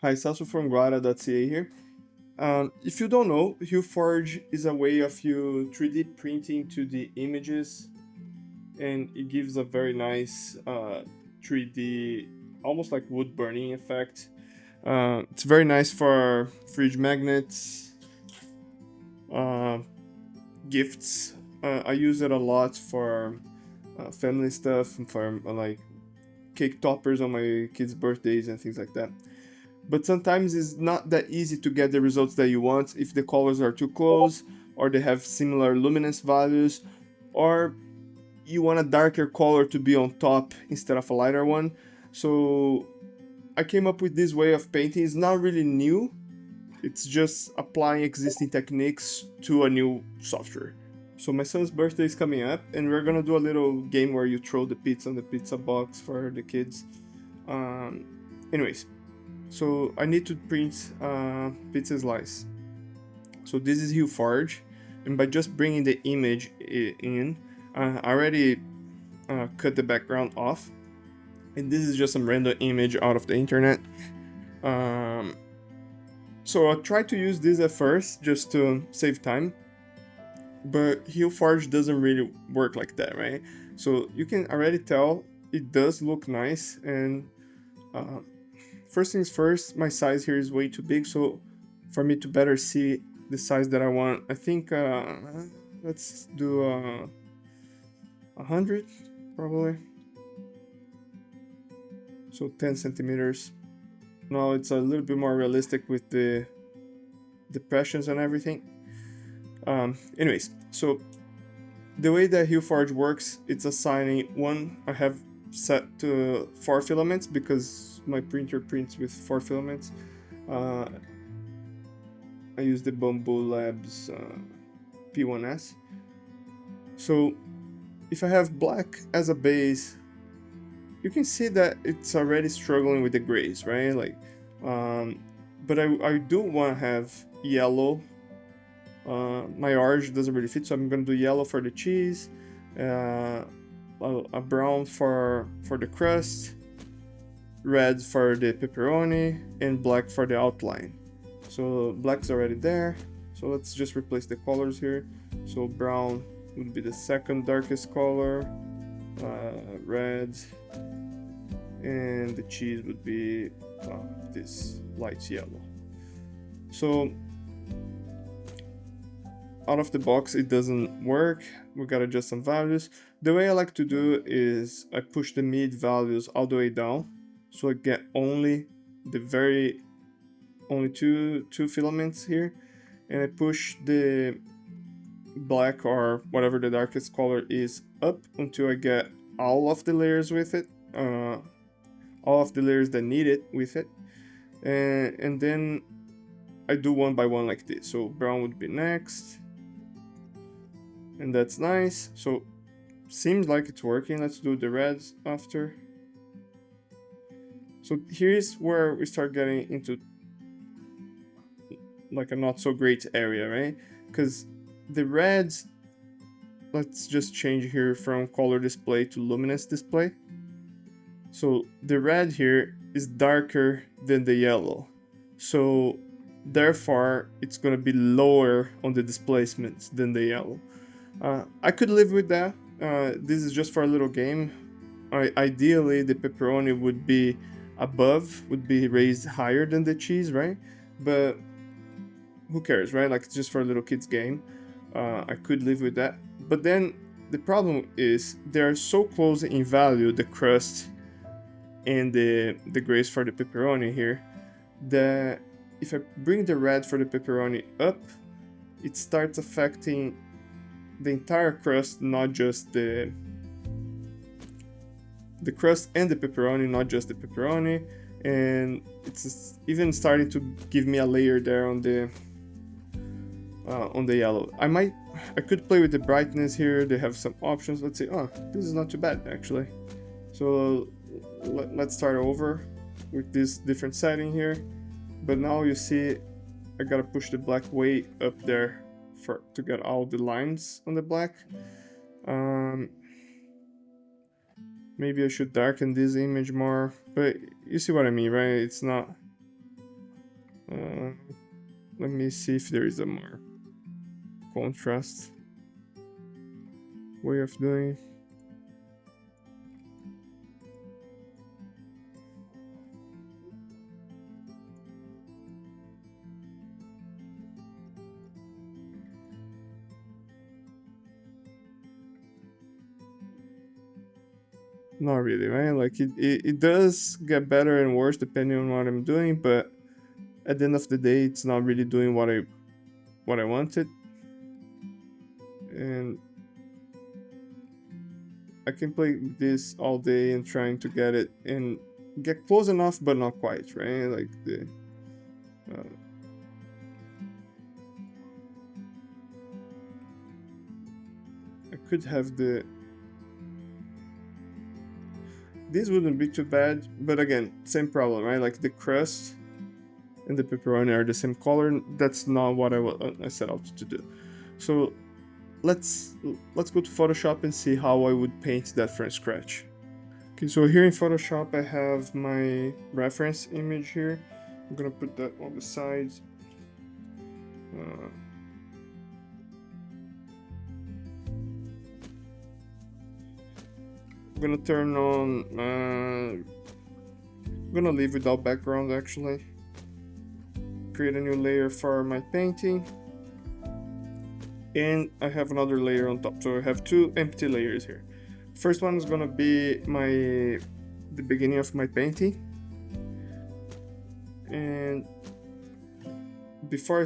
Hi, Celso from Guara.ca here. If you don't know, HueForge is a way of you 3D printing to the images, and it gives a very nice 3D, almost like wood burning effect. It's very nice for fridge magnets, uh, gifts. I use it a lot for family stuff and for like cake toppers on my kids' birthdays and things like that. But sometimes it's not that easy to get the results that you want if the colors are too close or they have similar luminance values, or you want a darker color to be on top instead of a lighter one. So I came up with this way of painting. It's not really new, it's just applying existing techniques to a new software. So my son's birthday is coming up, and we're gonna do a little game where you throw the pizza on the pizza box for the kids. Um, Anyways, so I need to print pizza slice. So this is HueForge, and by just bringing the image in, I already cut the background off, and this is just some random image out of the internet. Um, so I tried to use this at first just to save time, but HueForge doesn't really work like that, right? So you can already tell it does look nice, and uh, first things first, my size here is way too big, so for me to better see the size that I want, I think let's do 100 probably. So 10 centimeters. Now it's a little bit more realistic with the depressions and everything. Anyways, so the way that HueForge works, it's assigning one. I have set to 4 filaments because my printer prints with 4 filaments. Uh, I use the Bamboo Labs P1S. So if I have black as a base, you can see that it's already struggling with the grays, right? Like, but I do want to have yellow. My orange doesn't really fit, so I'm gonna do yellow for the cheese, a brown for the crust, red for the pepperoni, and black for the outline. So black's already there. So let's just replace the colors here. So brown would be the second darkest color, red, and the cheese would be this light yellow. So out of the box it doesn't work. We gotta adjust some values. The way I like to do is I push the mid values all the way down, so I get only two filaments here, and I push the black or whatever the darkest color is up until I get all of the layers with it, all of the layers that need it with it, and then I do one by one like this. So brown would be next, and that's nice. So seems like it's working. Let's do the reds after. So here's where we start getting into like a not so great area, right? Because the reds, let's just change here from color display to luminous display. So the red here is darker than the yellow, so therefore it's gonna be lower on the displacements than the yellow. I could live with that. This is just for a little game. Ideally the pepperoni would be above, would be raised higher than the cheese, right? But who cares, right? Like, it's just for a little kids game. I could live with that. But then the problem is they are so close in value, the crust and the grays for the pepperoni here, that if I bring the red for the pepperoni up, it starts affecting the entire crust, not just the crust and the pepperoni, not just the pepperoni. And it's even starting to give me a layer there on the yellow. I could play with the brightness here. They have some options. Let's see. Oh, this is not too bad actually. So let's start over with this different setting here. But now you see I gotta push the black way up there to get all the lines on the black. Maybe I should darken this image more, but you see what I mean, right? It's not Uh, let me see if there is a more contrast way of doing. Not really, right? Like it does get better and worse depending on what I'm doing, but at the end of the day, it's not really doing what I wanted, and I can play this all day and trying to get it and get close enough, but not quite, right? Like the uh, I could have the this wouldn't be too bad, but again, same problem, right? Like the crust and the pepperoni are the same color. That's not what I set out to do. So let's go to Photoshop and see how I would paint that from scratch. Okay, so here in Photoshop I have my reference image here. I'm gonna put that on the sides. I'm gonna turn on. I'm gonna leave without background actually. Create a new layer for my painting. And I have another layer on top, so I have two empty layers here. First one is gonna be the beginning of my painting, and before I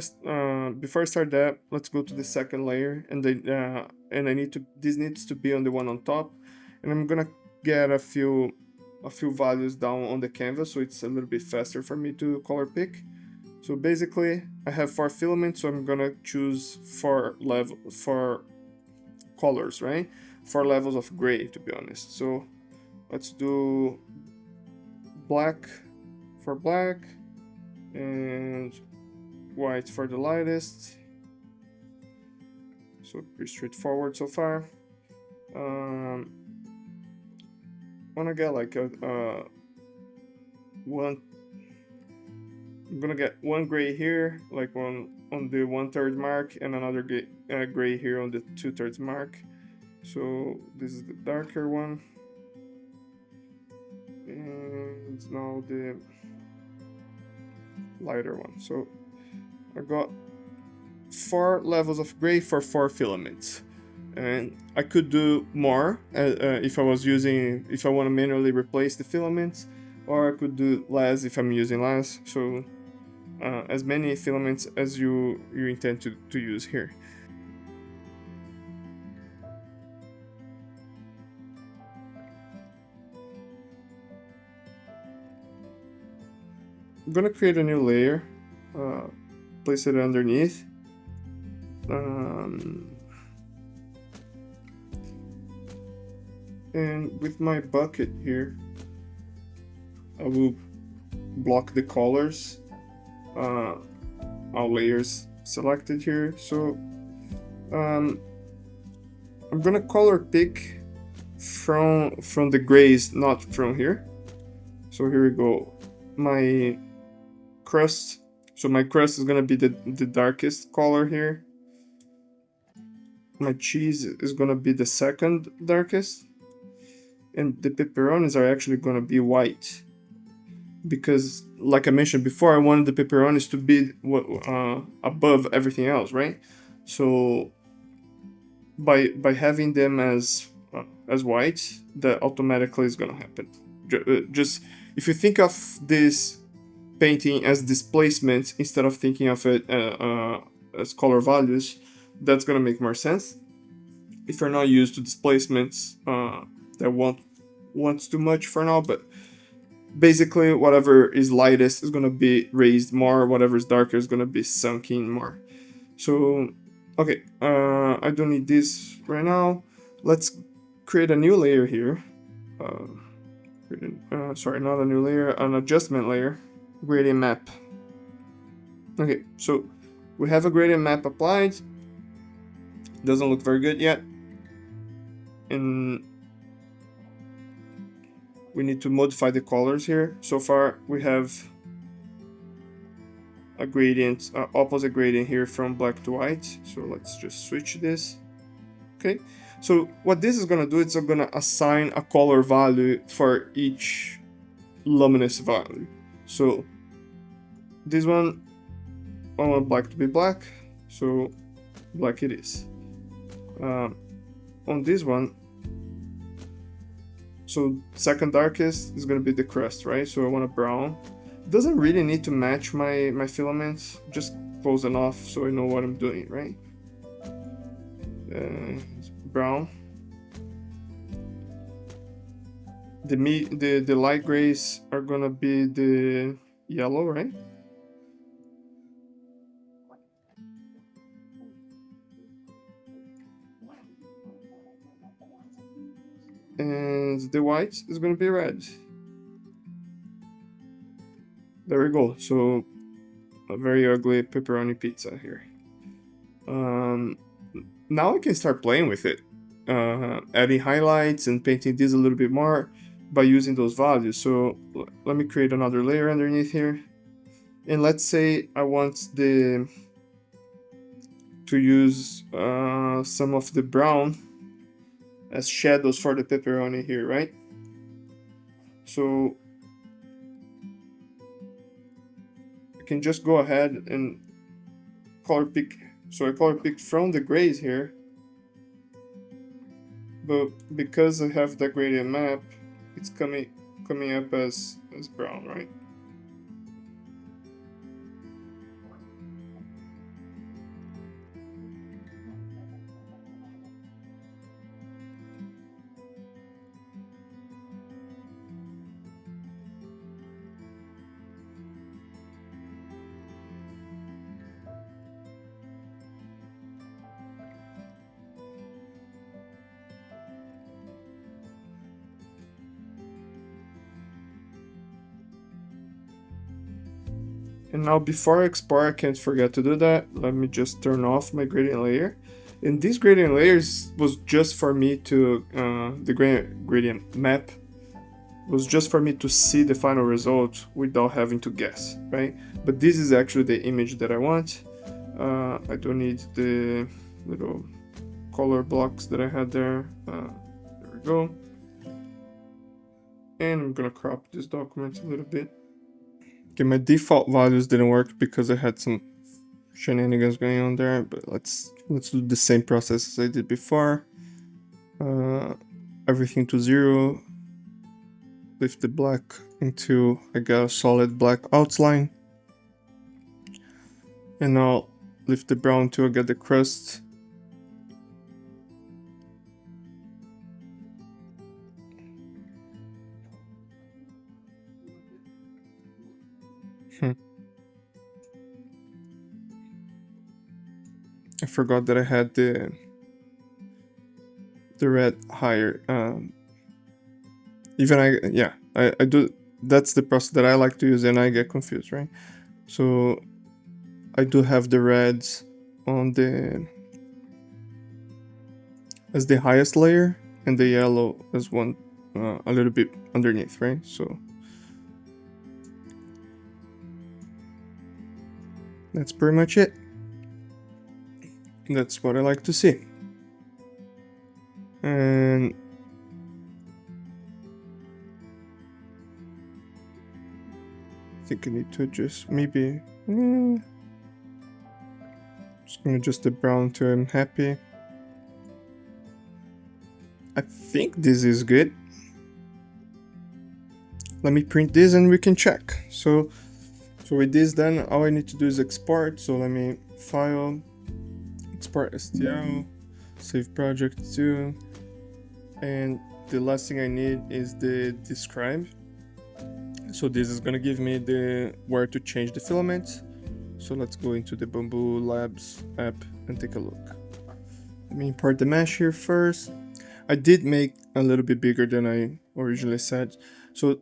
start that, let's go to the second layer, and this needs to be on the one on top, and I'm gonna get a few values down on the canvas so it's a little bit faster for me to color pick. So basically, I have 4 filaments, so I'm gonna choose 4 colors, right? 4 levels of gray, to be honest. So let's do black for black and white for the lightest. So pretty straightforward so far. When I get like one, I'm gonna get one gray here, like one on the 1/3 mark, and another gray here on the 2/3 mark. So this is the darker one, and now the lighter one. So I got 4 levels of gray for 4 filaments, and I could do more if I want to manually replace the filaments, or I could do less if I'm using less. So as many filaments as you intend to use here. I'm gonna create a new layer, place it underneath. And with my bucket here, I will block the colors. All layers selected here. So I'm gonna color pick from the grays, not from here. So here we go. My crust. So my crust is gonna be the darkest color here. My cheese is gonna be the second darkest, and the pepperonis are actually gonna be white, because like I mentioned before, I wanted the pepperonis to be above everything else, right? So by having them as white, that automatically is gonna happen. Just if you think of this painting as displacement instead of thinking of it as color values, that's gonna make more sense. If you're not used to displacements, that wants too much for now, but basically whatever is lightest is gonna be raised more, whatever is darker is gonna be sunk in more. So okay, I don't need this right now. Let's create a new layer here. Sorry, not a new layer, an adjustment layer. Gradient map. Okay, so we have a gradient map applied. Doesn't look very good yet, and we need to modify the colors here. So far we have a gradient, opposite gradient here from black to white. So let's just switch this. Okay, so what this is gonna do, it's gonna assign a color value for each luminous value. So this one, I want black to be black, so black it is. On this one, so second darkest is gonna be the crust, right? So I want a brown. It doesn't really need to match my filaments, just close enough so I know what I'm doing, right? Brown. The light grays are gonna be the yellow, right? And the white is gonna be red. There we go. So a very ugly pepperoni pizza here. Now I can start playing with it, adding highlights and painting this a little bit more by using those values. So let me create another layer underneath here, and let's say I want to use some of the brown as shadows for the pepperoni here, right? So I can just go ahead and color pick. So I color picked from the grays here, but because I have the gradient map, it's coming up as brown, right? And now before I export, I can't forget to do that. Let me just turn off my gradient layer. And this gradient layers was just for me to, the gradient map was just for me to see the final result without having to guess, right? But this is actually the image that I want. I don't need the little color blocks that I had there. There we go. And I'm gonna crop this document a little bit. Okay, my default values didn't work because I had some shenanigans going on there, but let's do the same process as I did before. Everything to 0. Lift the black until I got a solid black outline. And now lift the brown till I get the crust. I forgot that I had the red higher. I do. That's the process that I like to use, and I get confused, right? So I do have the reds on as the highest layer, and the yellow as one a little bit underneath, right? So that's pretty much it. That's what I like to see. And I think I need to adjust, maybe, just gonna adjust the brown to I'm happy. I think this is good. Let me print this and we can check. So with this done, all I need to do is export. So let me file, export STL, save project to, and the last thing I need is the describe. So this is gonna give me where to change the filament. So let's go into the Bamboo Labs app and take a look. Let me import the mesh here first. I did make a little bit bigger than I originally said. So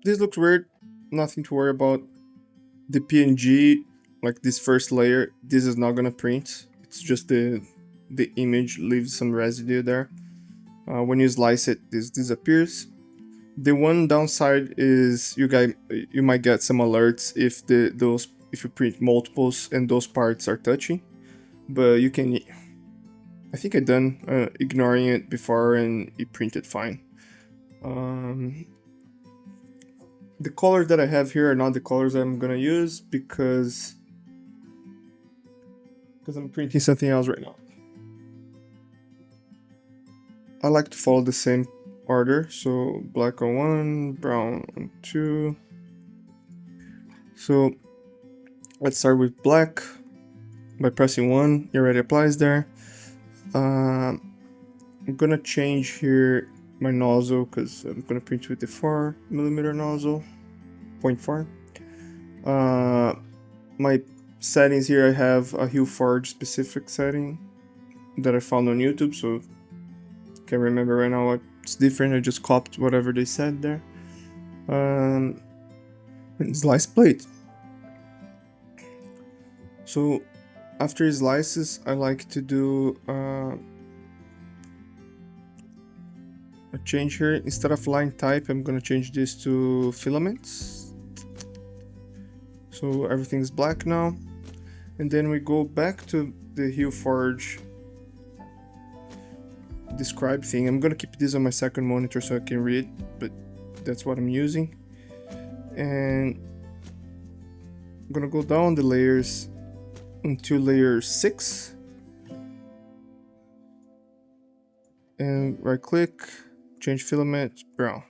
this looks weird, nothing to worry about. The PNG, like this first layer, this is not gonna print. It's just the image leaves some residue there. When you slice it, this disappears. The one downside is you might get some alerts if those if you print multiples and those parts are touching, but you can, I think I done ignoring it before and it printed fine. The colors that I have here are not the colors I'm gonna use because I'm printing something else right now. I like to follow the same order, so black on 1, brown on 2. So let's start with black by pressing 1. It already applies there. I'm gonna change here my nozzle because I'm gonna print with the 4mm nozzle, 0.4. My settings here, I have a HueForge specific setting that I found on YouTube, so can't remember right now what's different. I just copied whatever they said there. And slice plate. So after slices, I like to do a change here. Instead of line type, I'm gonna change this to filaments. So everything's black now. And then we go back to the HueForge describe thing. I'm gonna keep this on my second monitor so I can read, but that's what I'm using. And I'm gonna go down the layers into layer 6 and right click, change filament, brown,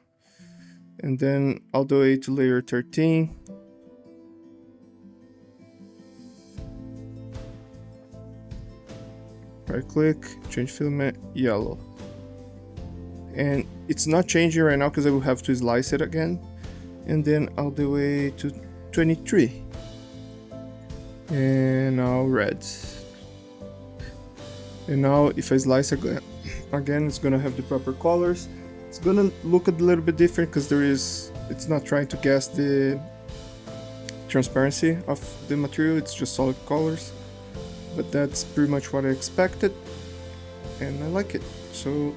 and then all the way to layer 13. Right click, change filament, yellow. And it's not changing right now because I will have to slice it again. And then all the way to 23. And now red. And now if I slice again, it's gonna have the proper colors. It's gonna look a little bit different because it's not trying to guess the transparency of the material, it's just solid colors. But that's pretty much what I expected, and I like it. So